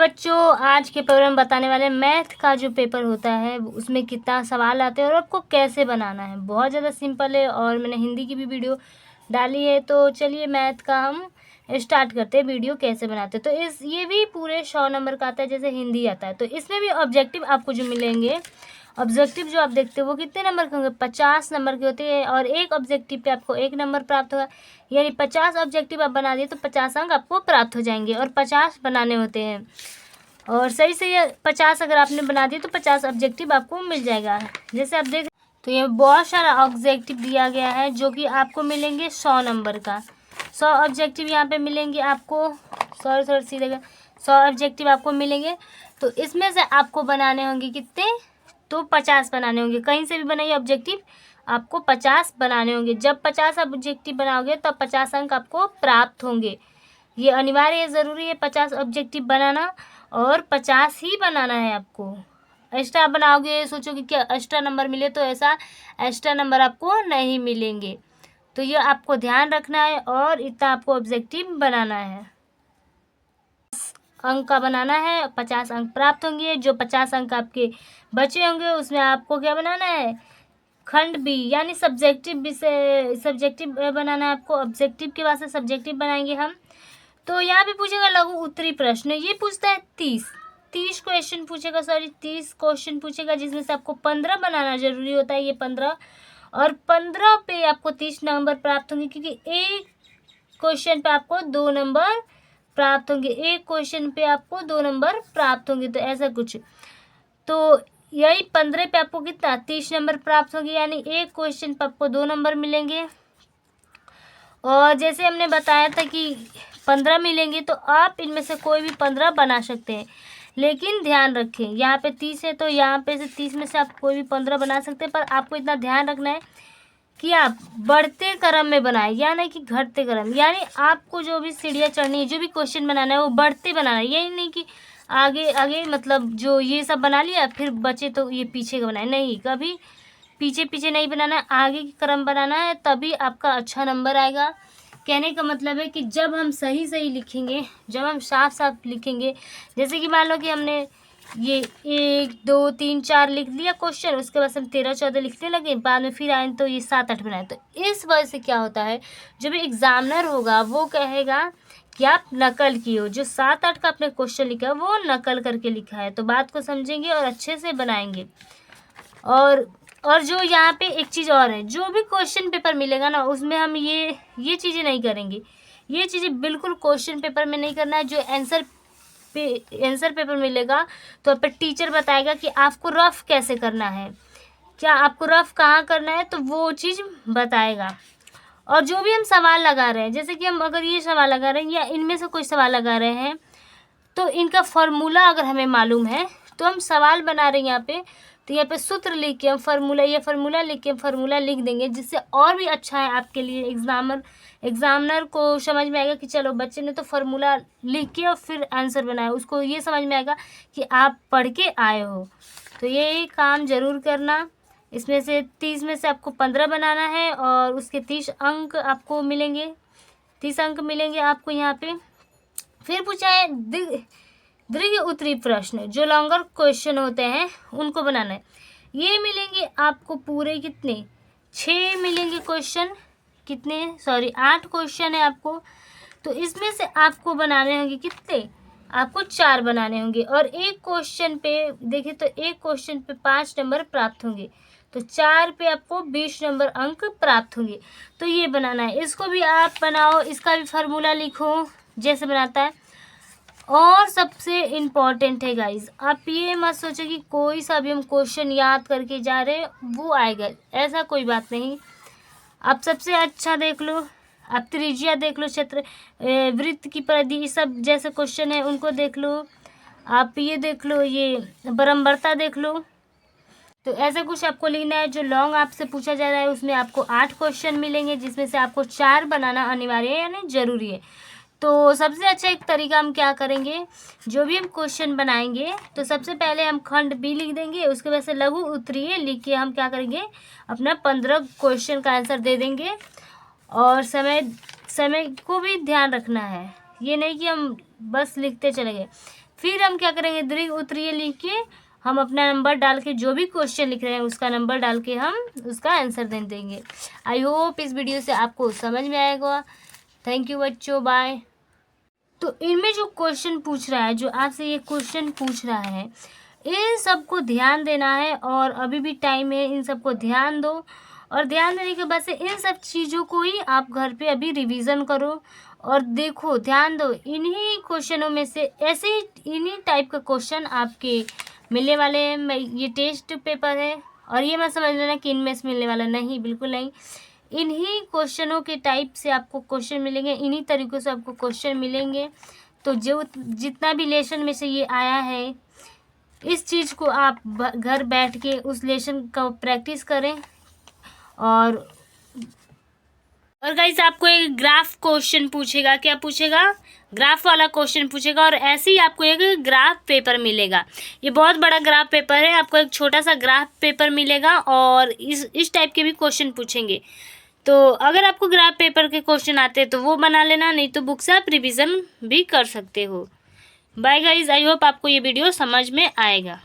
बच्चों, आज के पेपर में बताने वाले मैथ का जो पेपर होता है उसमें कितना सवाल आते हैं और आपको कैसे बनाना है। बहुत ज़्यादा सिंपल है और मैंने हिंदी की भी वीडियो डाली है। तो चलिए मैथ का हम स्टार्ट करते हैं, वीडियो कैसे बनाते हैं। तो ये भी पूरे 100 नंबर का आता है जैसे हिंदी आता है। तो इसमें भी ऑब्जेक्टिव आपको जो मिलेंगे, ऑब्जेक्टिव जो आप देखते हो वो कितने नंबर के होंगे, 50 नंबर के होते हैं और एक ऑब्जेक्टिव पे आपको 1 नंबर प्राप्त होगा। यानी 50 ऑब्जेक्टिव आप बना दिए तो 50 अंक आपको प्राप्त हो जाएंगे और 50 बनाने होते हैं। और सही से 50 अगर आपने बना दिए तो 50 ऑब्जेक्टिव आपको मिल जाएगा। जैसे आप देख तो ये बहुत सारा ऑब्जेक्टिव दिया गया है जो कि आपको मिलेंगे 100 नंबर का। 100 ऑब्जेक्टिव यहाँ पे मिलेंगे आपको, सॉरी सीधे 100 ऑब्जेक्टिव आपको मिलेंगे। तो इसमें से आपको बनाने होंगे कितने, तो 50 बनाने होंगे। कहीं से भी बनाइए ऑब्जेक्टिव, आपको 50 बनाने होंगे। जब 50 ऑब्जेक्टिव बनाओगे तब 50 अंक आपको प्राप्त होंगे। ये अनिवार्य है, ज़रूरी है 50 ऑब्जेक्टिव बनाना और 50 ही बनाना है आपको। एक्स्ट्रा बनाओगे, सोचोगे कि एक्स्ट्रा नंबर मिले, तो ऐसा एक्स्ट्रा नंबर आपको नहीं मिलेंगे। तो ये आपको ध्यान रखना है और इतना आपको ऑब्जेक्टिव बनाना है, अंक का बनाना है। 50 अंक प्राप्त होंगे। जो 50 अंक आपके बचे होंगे उसमें आपको क्या बनाना है, खंड बी यानी सब्जेक्टिव विषय, सब्जेक्टिव बनाना है आपको। ऑब्जेक्टिव के बाद से सब्जेक्टिव बनाएंगे हम। तो यहाँ पे पूछेगा लघु उत्तरी प्रश्न, ये पूछता है 30 क्वेश्चन पूछेगा, 30 क्वेश्चन पूछेगा, जिसमें से आपको 15 बनाना जरूरी होता है। ये 15 और 15 पे आपको 30 नंबर प्राप्त होंगे, क्योंकि एक क्वेश्चन पे आपको 2 नंबर प्राप्त होंगे। एक क्वेश्चन पे आपको 2 नंबर प्राप्त होंगे। तो ऐसा कुछ, तो यही 15 पे आपको कितना 30 नंबर प्राप्त होंगे, यानी एक क्वेश्चन पे आपको 2 नंबर मिलेंगे। और जैसे हमने बताया था कि 15 मिलेंगे, तो आप इनमें से कोई भी 15 बना सकते हैं। लेकिन ध्यान रखें, यहाँ पे 30 है तो यहाँ पे से 30 में से आप कोई भी 15 बना सकते हैं। पर आपको इतना ध्यान रखना है कि आप बढ़ते क्रम में बनाएं, या नहीं कि घटते क्रम। यानी आपको जो भी सीढ़ियाँ चढ़नी है, जो भी क्वेश्चन बनाना है वो बढ़ते बनाना है। यही नहीं कि आगे आगे मतलब जो ये सब बना लिया फिर बचे तो ये पीछे का बनाए, नहीं, कभी पीछे पीछे नहीं बनाना है, आगे की क्रम बनाना है, तभी आपका अच्छा नंबर आएगा। कहने का मतलब है कि जब हम सही सही लिखेंगे, जब हम साफ साफ लिखेंगे, जैसे कि मान लो कि हमने ये 1 2 3 4 लिख लिया क्वेश्चन, उसके बाद हम 13 14 लिखने लगे, बाद में फिर आए तो ये 7 8 बनाए। तो इस वजह से क्या होता है, जो भी एग्जामिनर होगा वो कहेगा कि आप नकल किए हो। जो 7 8 का आपने क्वेश्चन लिखा है वो नकल करके लिखा है। तो बात को समझेंगे और अच्छे से बनाएंगे। और जो यहाँ पे एक चीज़ और है, जो भी क्वेश्चन पेपर मिलेगा ना उसमें हम ये चीज़ें नहीं करेंगे। ये चीज़ें बिल्कुल क्वेश्चन पेपर में नहीं करना है। जो आंसर पेपर मिलेगा तो आप पे टीचर बताएगा कि आपको रफ कैसे करना है, क्या आपको रफ कहाँ करना है, तो वो चीज़ बताएगा। और जो भी हम सवाल लगा रहे हैं, जैसे कि हम अगर ये सवाल लगा रहे हैं या इनमें से कोई सवाल लगा रहे हैं, तो इनका फॉर्मूला अगर हमें मालूम है तो हम सवाल बना रहे हैं यहाँ पे, तो यहाँ पे सूत्र लिख के हम फार्मूला लिख के फार्मूला लिख देंगे, जिससे और भी अच्छा है आपके लिए। एग्जामिनर को समझ में आएगा कि चलो बच्चे ने तो फार्मूला लिख के और फिर आंसर बनाया, उसको ये समझ में आएगा कि आप पढ़ के आए हो। तो ये काम ज़रूर करना। इसमें से 30 में से आपको 15 बनाना है और उसके 30 अंक आपको मिलेंगे, 30 अंक मिलेंगे आपको यहाँ पे। फिर पूछा है दीर्घ उत्तरी प्रश्न, जो लॉन्गर क्वेश्चन होते हैं उनको बनाना है। ये मिलेंगे आपको पूरे कितने, 6 मिलेंगे क्वेश्चन, कितने 8 क्वेश्चन है आपको। तो इसमें से आपको बनाने होंगे कितने, आपको 4 बनाने होंगे। और एक क्वेश्चन पे देखिए तो एक क्वेश्चन पे 5 नंबर प्राप्त होंगे, तो 4 पे आपको 20 नंबर अंक प्राप्त होंगे। तो ये बनाना है, इसको भी आप बनाओ, इसका भी फार्मूला लिखो जैसे बनाता है। और सबसे इम्पॉर्टेंट है गाइज, आप ये मत सोचो कि कोई सा भी हम क्वेश्चन याद करके जा रहे हैं वो आएगा, ऐसा कोई बात नहीं। आप सबसे अच्छा देख लो, आप त्रिज्या देख लो, क्षेत्र वृत्त की परिधि, ये सब जैसे क्वेश्चन है उनको देख लो। आप ये देख लो, ये बराबरता देख लो। तो ऐसा कुछ आपको लिखना है। जो लॉन्ग आपसे पूछा जा रहा है उसमें आपको 8 क्वेश्चन मिलेंगे, जिसमें से आपको 4 बनाना अनिवार्य है, यानी जरूरी है। तो सबसे अच्छा एक तरीका हम क्या करेंगे, जो भी हम क्वेश्चन बनाएंगे तो सबसे पहले हम खंड बी लिख देंगे, उसके बाद से लघु उत्तरीय लिख के हम क्या करेंगे, अपना 15 क्वेश्चन का आंसर दे देंगे। और समय को भी ध्यान रखना है, ये नहीं कि हम बस लिखते चले गए। फिर हम क्या करेंगे, दीर्घ उत्तरीय लिख के हम अपना नंबर डाल के जो भी क्वेश्चन लिख रहे हैं उसका नंबर डाल के हम उसका आंसर दे देंगे। आई होप इस वीडियो से आपको समझ में आएगा। थैंक यू बच्चों, बाय। तो इनमें जो क्वेश्चन पूछ रहा है, जो आपसे ये क्वेश्चन पूछ रहा है, इन सबको ध्यान देना है और अभी भी टाइम है, इन सबको ध्यान दो। और ध्यान देने के बाद से इन सब चीज़ों को ही आप घर पे अभी रिवीजन करो और देखो, ध्यान दो। इन्हीं क्वेश्चनों में से ऐसे ही इन्हीं टाइप का क्वेश्चन आपके मिलने वाले हैं। ये टेस्ट पेपर है और ये मत समझ लेना कि इनमें से मिलने वाला, नहीं, बिल्कुल नहीं। इन्हीं क्वेश्चनों के टाइप से आपको क्वेश्चन मिलेंगे, इन्हीं तरीक़ों से आपको क्वेश्चन मिलेंगे। तो जो जितना भी लेसन में से ये आया है, इस चीज़ को आप घर बैठ के उस लेसन का प्रैक्टिस करें। और गाइस आपको एक ग्राफ क्वेश्चन पूछेगा, क्या पूछेगा, ग्राफ वाला क्वेश्चन पूछेगा। और ऐसे ही आपको एक ग्राफ पेपर मिलेगा। ये बहुत बड़ा ग्राफ पेपर है, आपको एक छोटा सा ग्राफ पेपर मिलेगा और इस टाइप के भी क्वेश्चन पूछेंगे। तो अगर आपको ग्राफ पेपर के क्वेश्चन आते हैं तो वो बना लेना, नहीं तो बुक से आप रिवीजन भी कर सकते हो। बाय गाइज, आई होप आपको ये वीडियो समझ में आएगा।